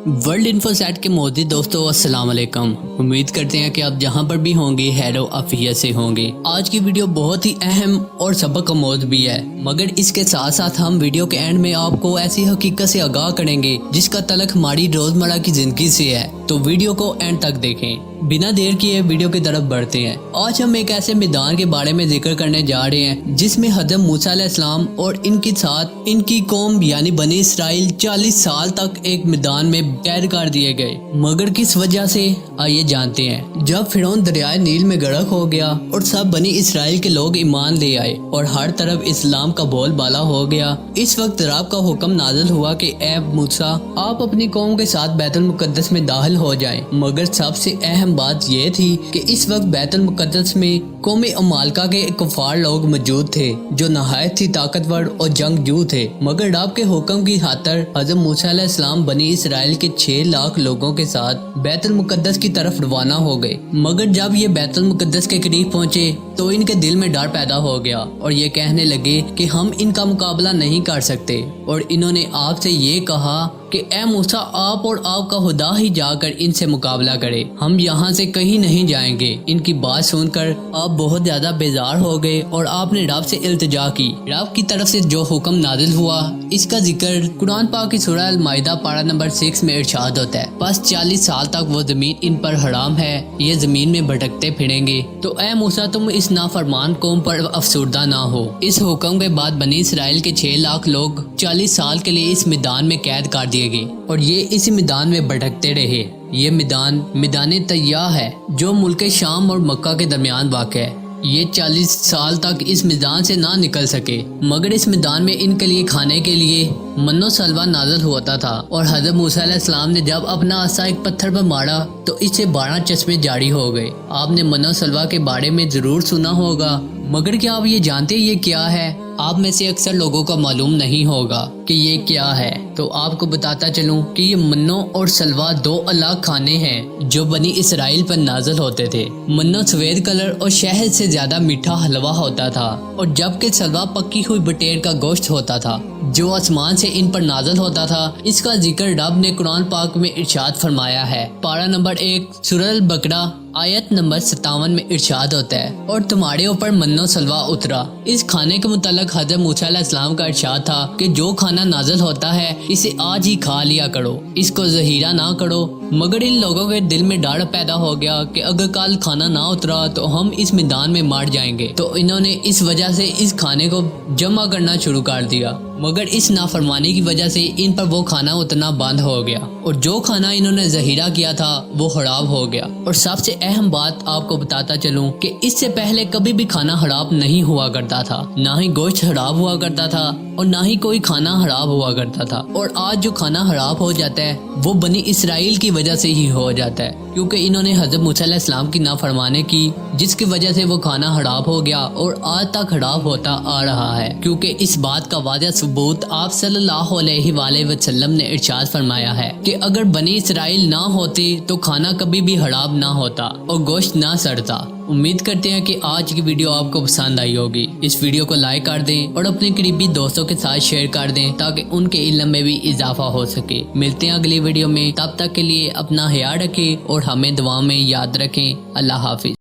World info set के मोदी दोस्तों अस्सलाम वालेकुम। उम्मीद करते हैं कि आप जहां पर भी होंगे खैरो आफियत से होंगे। आज की वीडियो बहुत ही अहम और सबक आमोद भी है, मगर इसके साथ साथ हम वीडियो के एंड में आपको ऐसी हकीकत से आगाह करेंगे जिसका तलक हमारी रोजमर्रा की जिंदगी से है, तो वीडियो को एंड तक देखें। बिना देर किए वीडियो की तरफ बढ़ते हैं। आज हम एक ऐसे मैदान के बारे में जिक्र करने जा रहे हैं जिसमें हज़रत मूसा अलैहिस्सलाम और इनके साथ इनकी कौम यानी बनी इसराइल 40 साल तक एक मैदान में कैद कर दिए गए। मगर किस वजह से, आइए जानते हैं। जब फिरौन दरियाए नील में गर्क हो गया और सब बनी इसराइल के लोग ईमान ले आए और हर तरफ इस्लाम का बोलबाला हो गया, इस वक्त रब का हुक्म नाजिल हुआ कि ऐ मूसा, आप अपनी कौम के साथ बैतुल मुकद्दस में दाखिल हो जाएं। मगर सबसे अहम बात यह थी कि इस वक्त बैतुल मुकद्दस में कौम अमालका के कुफार लोग मौजूद थे जो नहायत ही ताकतवर और जंगजू थे। मगर रब के हुक्म की खातर हज़रत मूसा अलैहिस्सलाम बनी इसराइल के 6 लाख लोगों के साथ बैतुल मुकद्दस की तरफ रवाना हो गए। मगर जब ये बैतुल मुकद्दस के करीब पहुंचे तो इनके दिल में डर पैदा हो गया और ये कहने लगे कि हम इनका मुकाबला नहीं कर सकते। और इन्होंने आपसे ये कहा कि ए मूसा, आप और आपका खुदा ही जाकर इनसे मुकाबला करे, हम यहाँ से कहीं नहीं जाएंगे। इनकी बात सुनकर आप बहुत ज्यादा बेजार हो गए और आपने रब से इल्तिजा की। रब की तरफ से जो हुक्म नाजिल हुआ इसका जिक्र कुरान पाक की सूरह अल माइदा पारा नंबर 6 में इरशाद होता है, बस 40 साल तक वो जमीन इन पर हराम है, ये जमीन में भटकते फिरेंगे। तो ए मूसा, तुम इस नाफरमान कौम पर अफसुर्दा ना हो। इस हुक्म के बाद बनी इसराइल के 6 लाख लोग 40 साल के लिए इस मैदान में कैद कर दिए गए और ये इसी मैदान में भटकते रहे। ये मैदान तैया है जो मुल्क शाम और मक्का के दरमियान वाक़ है। ये 40 साल तक इस मैदान से ना निकल सके, मगर इस मैदान में इनके लिए खाने के लिए मन्नो सलवा नाज़िल होता था। और हज़रत मूसा अलैहिस्सलाम ने जब अपना आसा एक पत्थर पर मारा तो इससे 12 चश्मे जारी हो गए। आपने मन्नो सलवा के बारे में जरूर सुना होगा, मगर क्या आप ये जानते ये क्या है? आप में से अक्सर लोगों को मालूम नहीं होगा कि ये क्या है। तो आपको बताता चलूं कि ये मन्नो और सलवा 2 अलग खाने हैं जो बनी इसराइल पर नाज़िल होते थे। मन्नो सफेद कलर और शहद से ज्यादा मीठा हलवा होता था, और जबकि सलवा पकी हुई बटेर का गोश्त होता था जो आसमान से इन पर नाज़िल होता था। इसका जिक्र रब ने कुरान पाक में इरशाद फरमाया है। पारा नंबर 1 सूरह अल बकरा आयत नंबर 57 में इरशाद होता है, और तुम्हारे ऊपर मन्नो सलवा उतरा। इस खाने के मुतालिक हज़रत मूसा अलैहिस्सलाम का इरशाद था कि जो खाना नाज़िल होता है इसे आज ही खा लिया करो, इसको ज़हीरा ना करो। मगर इन लोगों के दिल में डर पैदा हो गया कि अगर कल खाना ना उतरा तो हम इस मैदान में मर जाएंगे। तो इन्होंने इस वजह से इस खाने को जमा करना शुरू कर दिया, मगर इस नाफरमानी की वजह से इन पर वो खाना उतना बंद हो गया और जो खाना इन्होंने ज़हीरा किया था वो खराब हो गया। और सबसे अहम बात आपको बताता चलूं कि इससे पहले कभी भी खाना खराब नहीं हुआ करता था, ना ही गोश्त खराब हुआ करता था और ना ही कोई खाना खराब हुआ करता था। और आज जो खाना खराब हो जाता है वो बनी इसराइल की वजह से ही हो जाता है, क्योंकि इन्होंने हज़रत मूसा अलैहिस्सलाम की नाफरमानी की, जिसकी वजह से वो खाना खराब हो गया और आज तक खराब होता आ रहा है। क्योंकि इस बात का वाज़ह सबूत आप सल्लल्लाहु अलैहि वसल्लम ने इरशाद फरमाया है कि अगर बनी इसराइल ना होती तो खाना कभी भी खराब ना होता और गोश्त ना सड़ता। उम्मीद करते हैं कि आज की वीडियो आपको पसंद आई होगी। इस वीडियो को लाइक कर दें और अपने करीबी दोस्तों के साथ शेयर कर दें ताकि उनके इल्म में भी इजाफा हो सके। मिलते हैं अगली वीडियो में, तब तक के लिए अपना ख्याल रखें और हमें दुआ में याद रखें। अल्लाह हाफिज।